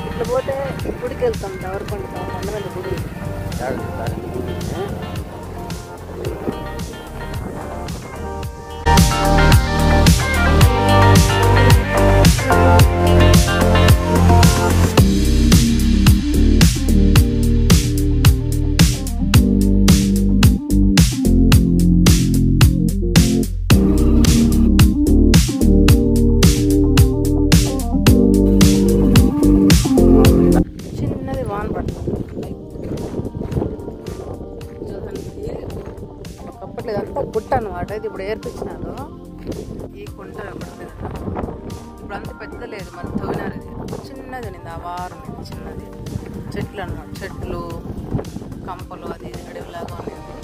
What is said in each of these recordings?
ఇట్లా పోతే గుడికి వెళ్తాం దేవరకొండ కొండమల్లి గుడి. గుట్ట అనమాట. ఇది ఇప్పుడు ఏర్పించినారు. ఈ కుంట ఎప్పుడు ఇప్పుడు అంత పెద్ద లేదు, మరి తవ్వినారు. ఇది చిన్నది ఉంది, ఆ వారం చిన్నది చెట్లు అనమాట. చెట్లు కంపలు అది అడవిలాగా ఉండేది.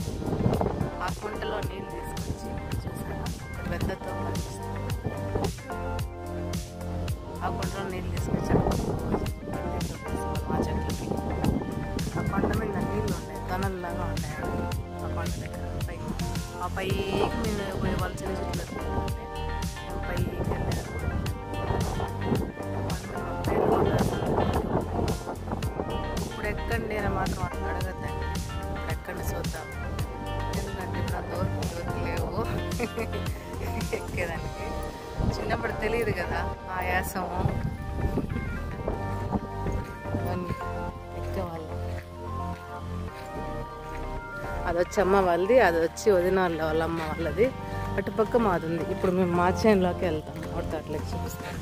ఆ కుంటలో నీళ్ళు తీసుకొచ్చి చూసారా పెద్దతో కనిపిస్తుంది. ఆ కుంటలో నీళ్ళు తీసుకొచ్చారు మా చెట్లకి. ఆ కొండ మీద నీళ్ళు ఉన్నాయి, తొనల్లాగా ఉన్నాయి ఆ కొండ దగ్గర. ఆ పైకి మేము పోయే వాళ్ళు చిన్న చెట్లు ఎత్తుకుంటే మేము పైకి వెళ్ళారు. ఇప్పుడు ఎక్కండి అని మాత్రం అట్లా అడగద్దండి. ఇప్పుడు ఎక్కండి చూద్దాం, ఎందుకంటే ఇప్పుడు అంతవరకు లేవు ఎక్కేదానికి. చిన్నప్పుడు తెలియదు కదా ఆయాసము. ఎక్కేవాళ్ళు. అది వచ్చి అమ్మ వాళ్ళది, అది వచ్చి వదిన వాళ్ళ అమ్మ వాళ్ళది. అటుపక్క మాది ఉంది. ఇప్పుడు మేము మా చేనులోకి వెళ్తాం. అట్లకి చూపిస్తాం.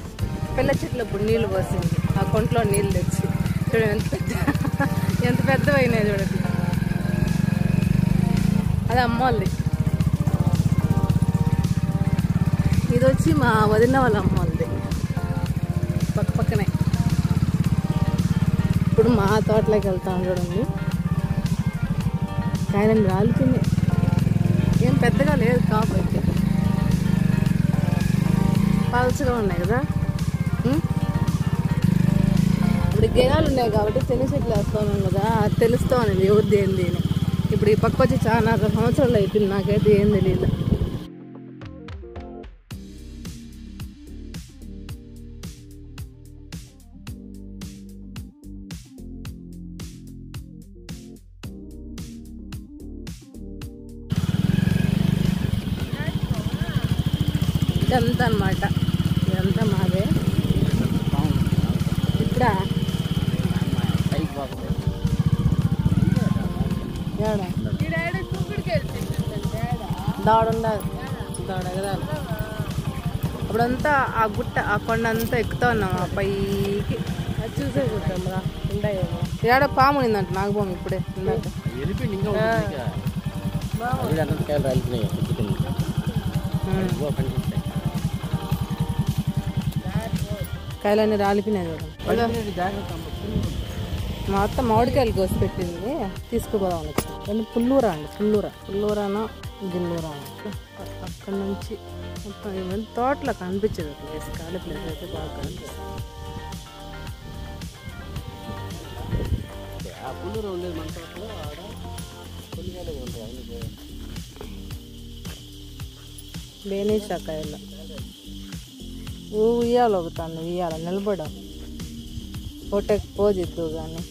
పిల్ల చెట్లు ఇప్పుడు నీళ్ళు పోసింది, ఆ కొంట్లో నీళ్ళు తెచ్చి. చూడండి ఎంత పెద్దవి అయినాయి చూడండి. అది అమ్మ వాళ్ళది. ఇది వచ్చి మా వదిన వాళ్ళ అమ్మ వాళ్ళది, పక్క పక్కనే. ఇప్పుడు మా తోటలోకి వెళ్తాం చూడండి. కాయలని రాలుతుంది, ఏం పెద్దగా లేదు. కాపు అయితే పల్చగా ఉన్నాయి కదా. ఇప్పుడు గెనాలు ఉన్నాయి కాబట్టి చిన్న చెట్లు వేస్తూ ఉన్నాం కదా, అది తెలుస్తూ ఉంది ఎవరిది ఏంది అని. ఇప్పుడు ఈ పక్క వచ్చి చాలా సంవత్సరాలు అయిపోయింది, నాకైతే ఏం తెలియదు. ఇదంతా అనమాట, ఇదంతా మాదే. ఇక్కడ దాడు ఉండదు, దాడు ఎగదాలి. అప్పుడంతా ఆ గుట్ట ఆ కొండ అంతా ఎక్కుతా ఉన్నాం ఆ పైకి. అది చూసే చూద్దాం రా, ఉంటాయేమో. ఏడ పాము ఉందంట నాగపాము ఇప్పుడే ఇందాక. కాయలన్నీ రాలిపోయినాయి చూడండి. మా అత్త మామిడికాయలు కోసి పెట్టింది, తీసుకుపోదాం వచ్చి. పుల్లూరా అండి, పుల్లూరానో గిల్లూరా. అక్కడ నుంచి మొత్తం ఇవన్నీ తోటలో కనిపించదు. ప్లేస్ ఖాళీ ప్లేస్ అయితే బాగా కనిపిస్తుంది. బేనీషాకాయలు ఉయ్యాలి ఒకతాను, ఉయ్యాల నిలబడం ఫోటోకి పోజిద్దు కానీ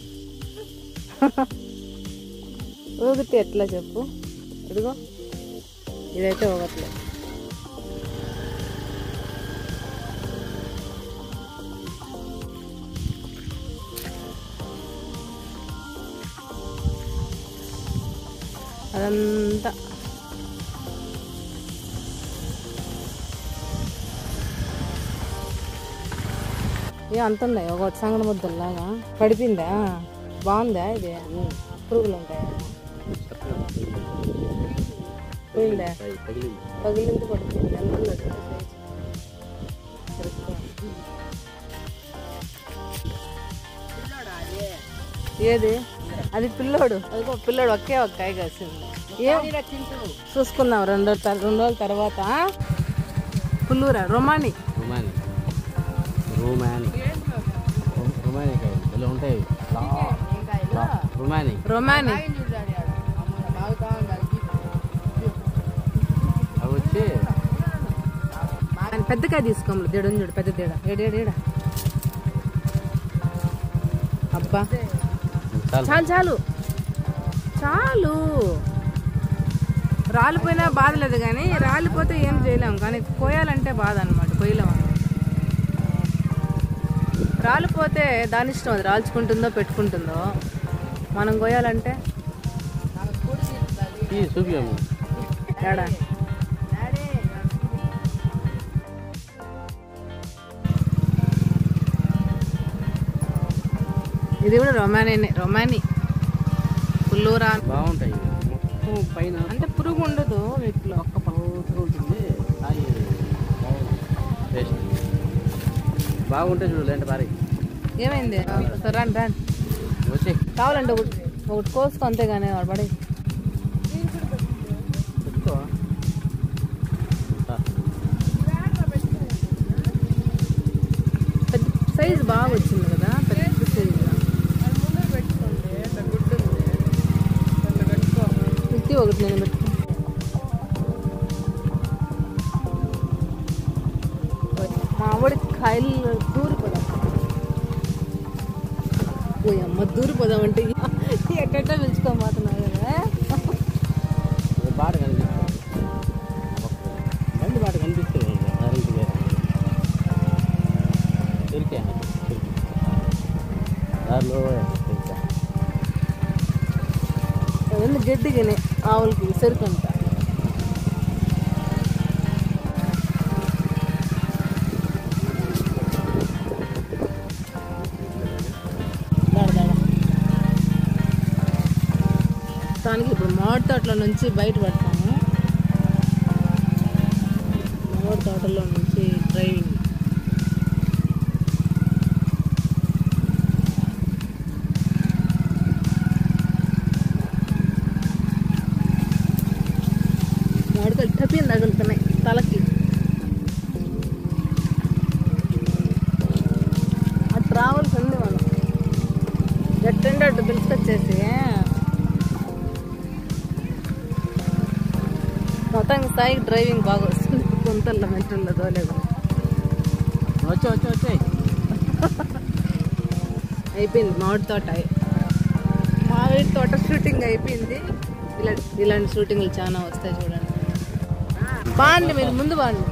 ఊగితే ఎట్లా చెప్పు. ఇదిగో ఇదైతే ఒకట్లే. అదంతా. ఏ అంత ఉన్నాయి ఒకటి సంగడ ముద్దల్లాగా పడిపోయిందా? బాగుందా ఇది? పురుగులు ఉంటాయా? పోయిందా? పగిలింది పడిపోయింది. ఎంత ఏది అది? పిల్లోడు. అదిగో పిల్లోడు ఒకే ఒక కాయ కాసింది. ఏం చూసుకుందాం రెండు రోజుల తర్వాత. పుల్లూరా రొమాని రొమాని వచ్చి పెద్దకాయ తీసుకోమలు. దేడు చూడు పెద్ద తేడ. ఏడేడా అబ్బా చాలు చాలు చాలు. రాలిపోయినా బాధ లేదు, కానీ రాలిపోతే ఏం చేయలేము. కానీ కోయాలంటే బాధ అనమాట. కొయ్యలేము. రాలిపోతే దాని ఇష్టం, అది రాల్చుకుంటుందో పెట్టుకుంటుందో. మనం కోయాలంటే ఏడా ఇది కూడా రొమాని పుల్లూరా బాగుంటాయి. పైన అంటే పురుగు ఉండదు వీటిలో. ఒక్క పలుగా ఉంటుంది. టేస్ట్ బాగుంటే చూడు. లేంటే భారీ ఏమైంది? రాండి రాండి వచ్చి కావాలంటే ఒకటి కోసుకో అంతేగానే వాడు పడే. పెద్ద సైజు బాగా వచ్చింది కదా, పెద్ద సైజు. మిక్కి ఒకటి నేను పెట్టుకో. మా ఆవిడకి కాయలు దూరిపోదాం. ఓ అమ్మ దూరిపోదామంటే ఎట్ట పిలుచుకోబోతున్నారు కదా. బాట కనిపిస్తుంది. బండి బాట కనిపిస్తుంది. దొరికా దారిలో అవన్నీ గడ్డిగానే ఆవులకి సరుకంట. దానికి ఇప్పుడు మామిడి తోటలో నుంచి బయటపడతాము. మామిడి తోటలో నుంచి డ్రైవింగ్. మామిడికాయలు టపిని తగులుతున్నాయి తలకి. అటు రావాల్సి ఉంది మనం. ఎట్టంటే అటు పిలుచుకొచ్చేసి మొత్తానికి స్థాయికి డ్రైవింగ్ బాగా వస్తుంది. కొంతల్లో మెట్రల్లో తోలేదు. వచ్చాయి అయిపోయింది మామిడి తోట. మామిడి తోట షూటింగ్ అయిపోయింది. ఇలాంటి షూటింగ్లు చాలా వస్తాయి చూడండి. బాగుంది, మీరు ముందు బాగుంది.